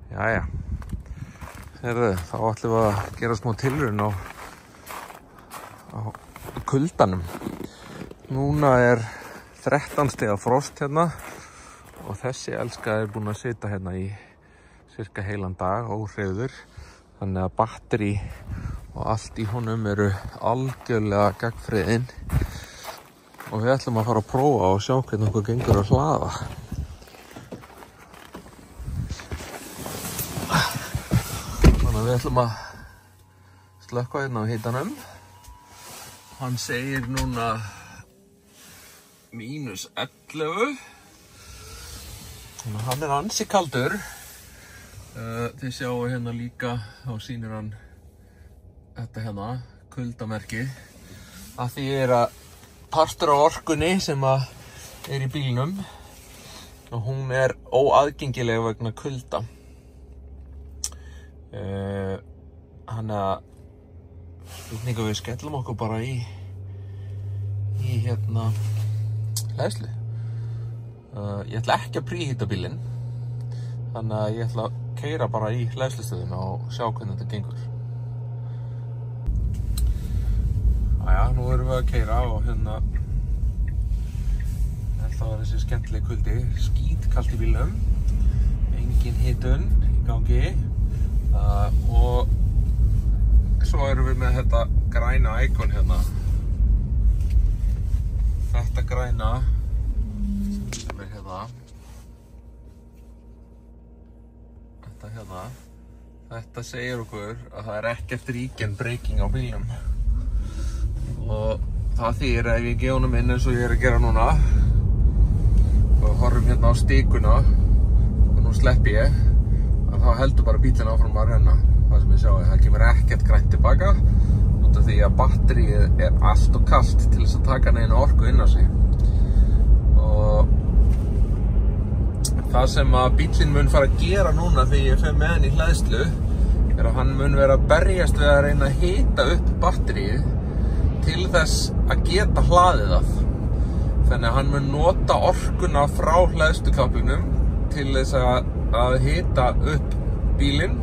Jæja, heyrðu, þá ætlum við að gera smá tilraun á kuldanum. Núna 13 stiga frost hérna og þessi elska búin að sitja hérna í cirka heilan dag óhreyfður. Þannig að batteri og allt í honum eru algjörlega gagnfriðin og við ætlum að fara að prófa og sjá hvernig okkur gengur að hlaða. Þannig að við ætlum að slökkva hérna á hitanum. Hann segir núna -11. Þannig að hann ansi kaldur. Þið sjáu hérna líka, þá sýnir hann þetta hérna, kuldamerkið. Að því að partur af orkunni sem í bílnum og hún óaðgengileg vegna kulda. Þannig að spurningu við skellum okkur bara í hérna hleðslu. Ég ætla ekki að príhita bílinn, þannig að ég ætla að keyra bara í hleðslustöðuna og sjá hvernig þetta gengur. Jæja, nú erum við að keyra og hérna það var þessi skemmtileg kuldi, skítkalt í bílnum, engin hitun í gangi og svo erum við með þetta græna íkon hérna. Þetta græna sem hérna. Þetta segir okkur að það ekkert weekend braking á bílnum. Og það þýðir að ef ég gefa honum inn eins og ég að gera núna og horfum hérna á stíkuna og nú sleppi ég, að þá heldur bara bílinn áfram að renna. Það sem ég sjá, það kemur ekkert grænt tilbaka út af því að batterið allt og kalt til þess að taka neina orku inn á sig. Og það sem að bílinn mun fara að gera núna þegar ég fer með hann í hleðslu að hann mun vera að berjast við að reyna að hita upp batterið til þess að geta hlaðið það. Þannig að hann mun nota orkuna frá hleðslukaplinum til þess að hita upp bílinn,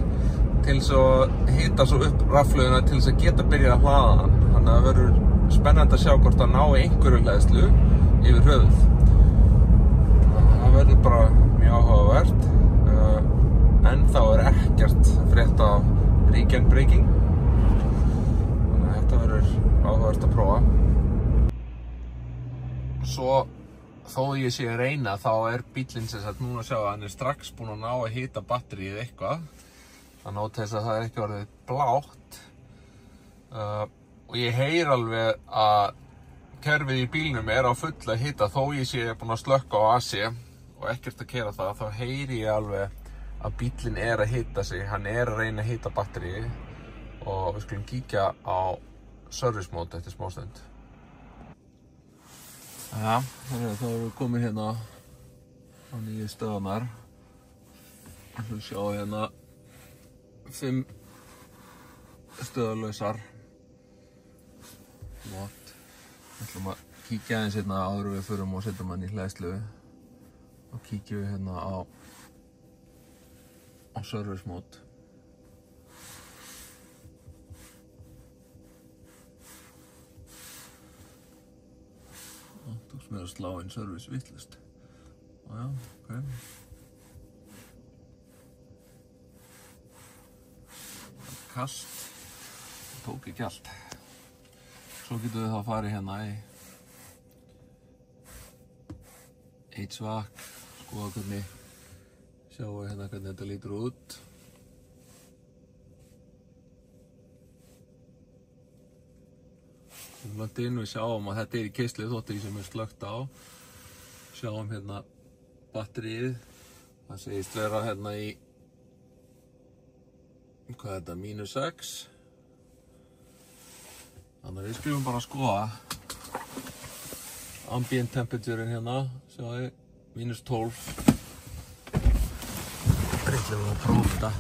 til þess að hita svo upp rafhlöðuna til þess að geta byrjað að hlaða hann. Þannig að það verður spennandi að sjá hvort það ná einhverju hleðslu yfir höfuð. Það verður bara mjög áhugavert. En þá ekkert frétt af weekend braking. Þannig að þetta verður áhugavert að prófa. Svo þó ég sé að reyna þá bíllinn sem sagt núna að sjá að hann strax búinn að ná að hita batterið eitthvað. Þannig að þess að það ekki orðið blátt. Og ég heyr alveg að kerfið í bílnum á fulla hita þó ég sé búinn að slökka á AC og ekkert að kera það, þá heyri ég alveg að bíllinn að hita sig, hann að reyna að hita batterið og við skulum kíkja á service mode eftir smástund. Já, þá erum við komin hérna á nýju stöðunar. Þú sjá hérna 5 stöðulausar. Við ætlum að kíkja aðeins hérna áður við förum og setjum hann í hleðslu og kíkjum við hérna á service mode. Tókst mér að slá inn service vitlaust. Já, ok. Kast, tók ekki allt. Svo getum við þá farið hérna í HVAC, skoða hvernig, sjáum við hérna hvernig þetta lítur út. Langt inn við sjáum að þetta í keislu þóttir sem slökkt á. Sjáum hérna batterið, það segist vera hérna í hvað er þetta, -6. Þannig að við skulum bara skoða ambient temperaturein hérna, sjáðu, -12. Ætlum við að prófa þetta.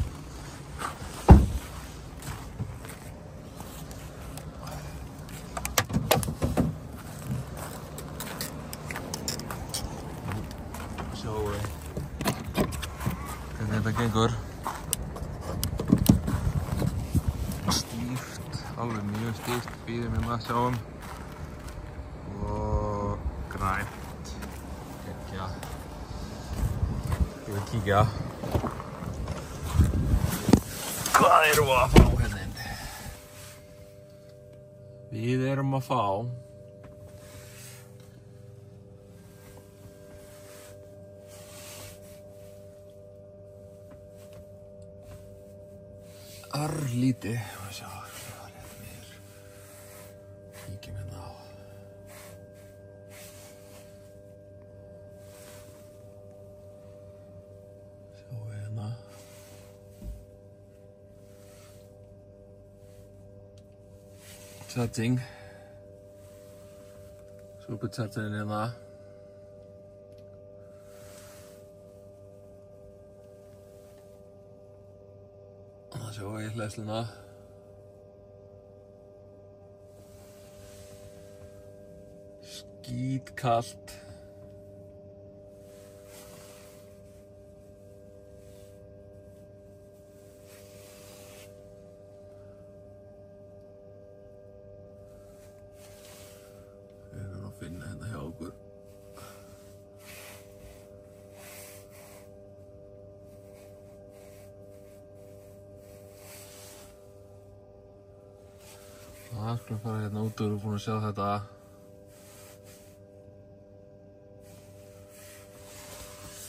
Sjáu hvernig þetta gengur. alveg mjög stíft, býðum hérna sjáum og grænt geggja. Ég vil kíkja hvað erum við að fá hérna inn. Við erum að fá örlítið, sjá, það er hérna mér. Kíkjum hérna á. Sjáum við hérna. Charging. Superchargerinn hérna. Það sjáum við hleðsluna. Skítkalt. Við erum að finna hérna hjá okkur. Það skulum fara hérna út og við erum búin að sjá þetta.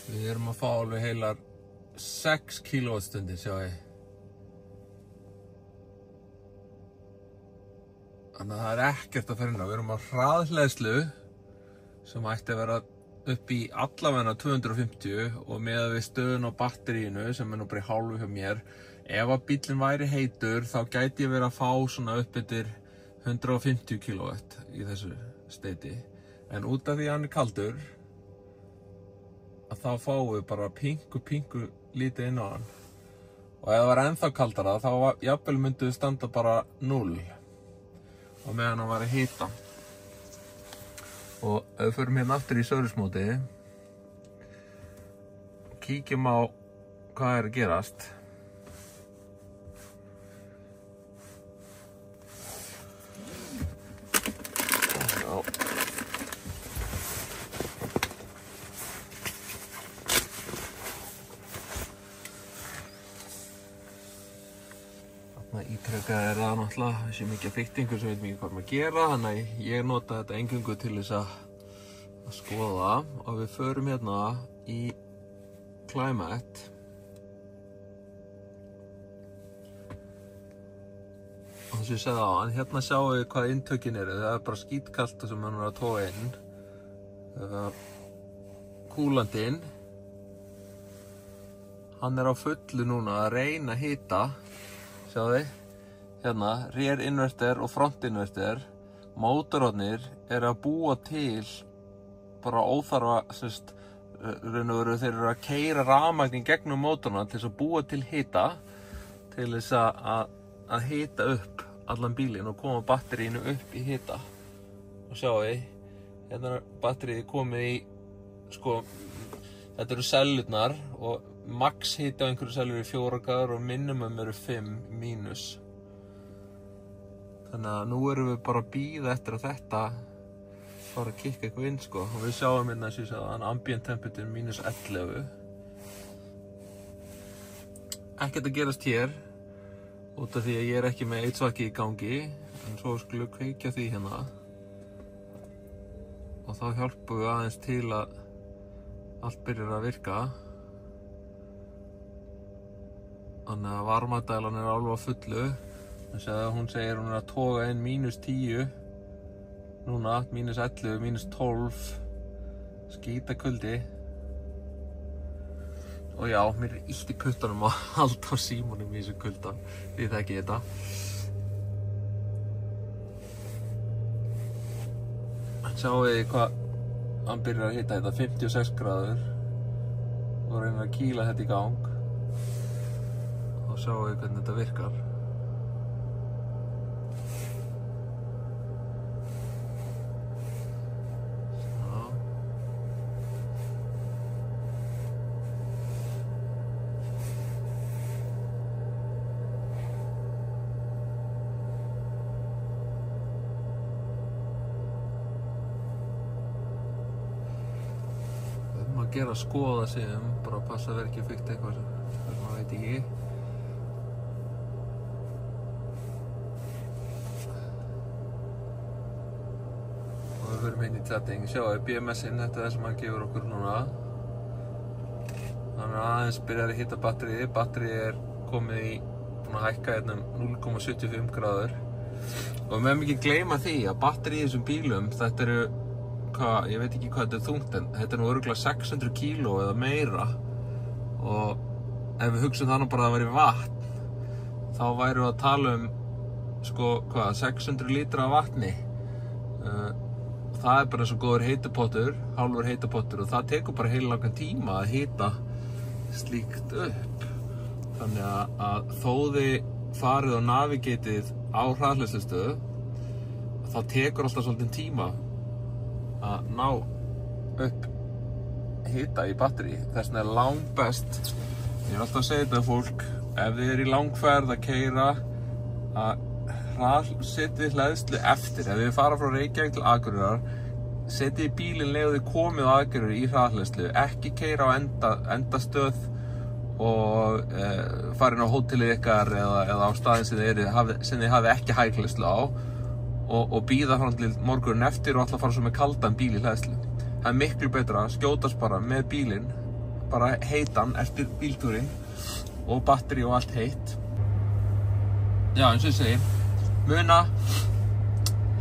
Við erum að fá alveg heilar 6 kWh, sjá ég. Þannig að það er ekkert að ferna. Við erum á hraðhleðslu sem ætti að vera upp í allavega 250 og með við stöðun á batteríinu sem er nú bara í hálfu hjá mér. Ef að bíllinn væri heitur þá gæti ég verið að fá svona upp yfir 150 kW í þessu steiti. En út af því að hann er kaldur að þá fáum við bara pingu lítið inn á hann. Og ef það var ennþá kaldara þá jafnvel myndi við standa bara 0 og meðan hann var að hita. Og ef við förum hérna aftur í service móti, kíkjum á hvað er að gerast. Ítrekað er það náttúrulega þessi mikið fittingur sem við veitum ekki hvað maður að gera, þannig að ég nota þetta eingöngu til þess að skoða og við förum hérna í Climate og þess að ég segði á hann, hérna sjáum við hvað inntökin eru, það er bara skítkalt sem hann er að toga inn. Kúlandinn, hann er á fullu núna að reyna að hita. Sjáðu þið, hérna, rear inverter og front inverter. Mótorarnir eru að búa til bara óþarfa, raun og veru þeir eru að keyra rafmagn í gegnum mótorana til þess að búa til hita, til þess að hita upp allan bílinn og koma batteríinu upp í hita. Og sjáðu þið, hérna er batteríið komið í, sko, þetta eru sellurnar og max hiti á einhverju sellur er 4 gráður og minimum eru 5 mínus. Þannig að nú erum við bara að bíða eftir að þetta fara að kikka eitthvað inn, sko. Og við sjáum hérna eins og ég sagði, ambient temperature mínus 11. Ekkert að gerast hér, út af því að ég er ekki með heitsvaki í gangi, en svo skulum við kveikja því hérna. Og þá hjálpum við aðeins til að allt byrjar að virka. Þannig að varmadælan er alveg á fullu. Hún segir hún er að toga inn mínus 10. Núna, mínus 11, mínus 12. Skítakuldi. Og já, mér er illt í puttunum að halda á símanum í þessu kulda. Því þekki þetta. Sjáum við hvað hann byrjar að hita þetta, 56 gráður. Og reynir að kýla þetta í gang. Og sjáum við hvernig þetta virkar. gera að skoða sig bara að passa að vera ekki fyrkt eitthvað sem maður veit ekki. Og við verum inn í setting, sjáu BMS-inn, þetta er það sem hann gefur okkur núna. Þannig að aðeins byrjar að hita batterið. Batterið komið í búin að hækka hérna 0,75 gráður. Og við mögum ekki gleyma því að batterið í þessum bílum, þetta eru ég veit ekki hvað þetta þungt en þetta nú örugglega 600 kíló eða meira og ef við hugsum það nú bara að það væri vatn þá værum við að tala sko 600 lítra af vatni það bara eins og góður heitapottur, hálfur heitapottur og það tekur bara heilangan tíma að hita slíkt upp þannig að þó þið farið og navigatið á hraðhleðslustöðu þá tekur alltaf svolítið tíma að ná upp hita í batteri. Þess vegna langbest, ég alltaf að segja þetta fólk, ef þið í langferð að keyra að setjið hleðslu eftir. Ef þið fara frá Reykjavík til Akureyrar, setjið bílinn leið þið komið á Akureyri í hraðhleðslu, ekki keyra á endastöð og farin á hótelið ykkar eða á staðin sem þið hafi ekki hæghleðslu á. Og bíða fram til morgunin eftir og alltaf fara svo með kaldan bíl í hleðslu. Það er miklu betra að skjótast bara með bílinn, bara heitan eftir bíltúrin og batteri og allt heitt. Já, eins og ég segi, muna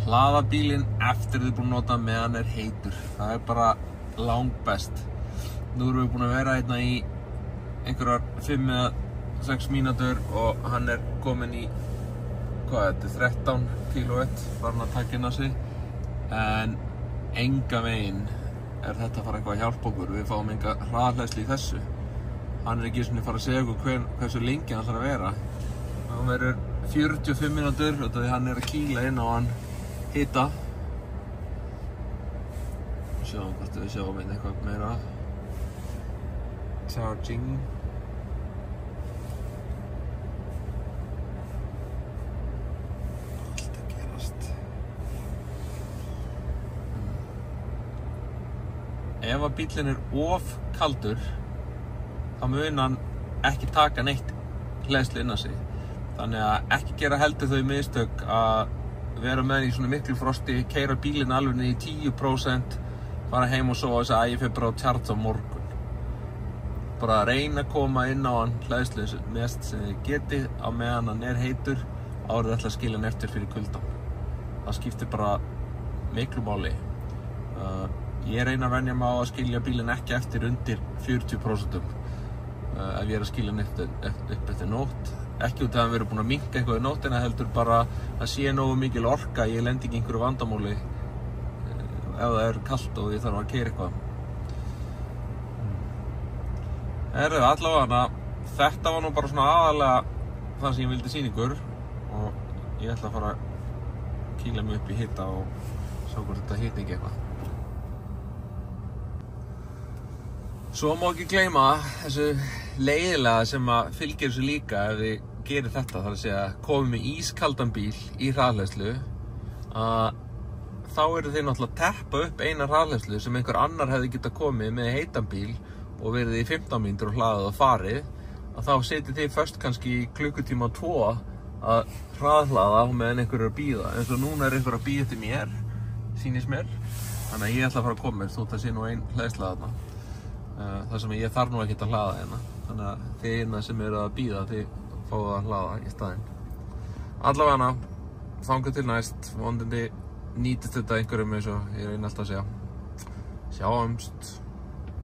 hlaða bílinn eftir þið búin að nota meðan heitur. Það bara langbest. Nú erum við búin að vera hérna í einhverjar 5 eða 6 mínútur og hann kominn í þetta 13 kílówatt farin að taka inn á sig en enga veginn þetta að fara eitthvað að hjálpa okkur við fáum enga hraðhleðslu í þessu hann ekki svona að fara að segja okkur hversu lengi hann þarf að vera hann verður 45 mínútur og því hann að kýla inn á hann hita sjáum hvort við sjáum inn eitthvað meira charging Ef að bíllinn of kaldur þá mun hann ekki taka neitt hleðslu inn á sig þannig að ekki gera heldur þau mistök að vera með í svona miklu frosti keyra bílinn alveg niður í 10% fara heim og sofa og segja að ég fer bara á tjarts á morgun bara reyna að koma inn á hann hleðslu mest sem þið getið á meðan hann heitur árið ætla að skilja hann eftir fyrir kuldan það skiptir bara miklu máli Ég reyna að venja mig á að skilja bílinn ekki eftir undir 40% ef ég að skilja hann upp eftir nótt. Ekki út af að hann verið búin að minnka eitthvað í nóttina heldur bara að sé nógu mikil orka ég lendi ekki einhverju vandamáli ef það kalt og ég þarf að keyra eitthvað. Allavega þetta var nú bara svona aðalega það sem ég vildi sýna ykkur og ég ætla að fara að kýla mig upp í hita og sjá hvort þetta hiti ekki eitthvað. Svo má ekki gleyma þessu leiðilega sem að fylgir þessu líka ef þið gerir þetta, þar að segja komið með ískaldan bíl í hraðhleðslu þá eru þið náttúrulega að teppa upp eina hraðhleðslu sem einhver annar hefði getað komið með heitan bíl og verið í 15 mínútur og hlaðið og farið að þá setið þið först kannski í klukkutíma 2 að hraðhlaða meðan einhver að bíða eins og núna einhver að bíða eftir mér, sýnist mér þannig að ég ætla að fara að koma mér þótt að sé nú ein hleðsla þarna þar sem ég þarf nú ekkert að hlaða hérna þannig að þið sem eru að bíða þið fáið að hlaða í staðinn allavega þangað til næst vonandi nýtist þetta einhverjum eins og ég reyni alltaf að segja sjáumst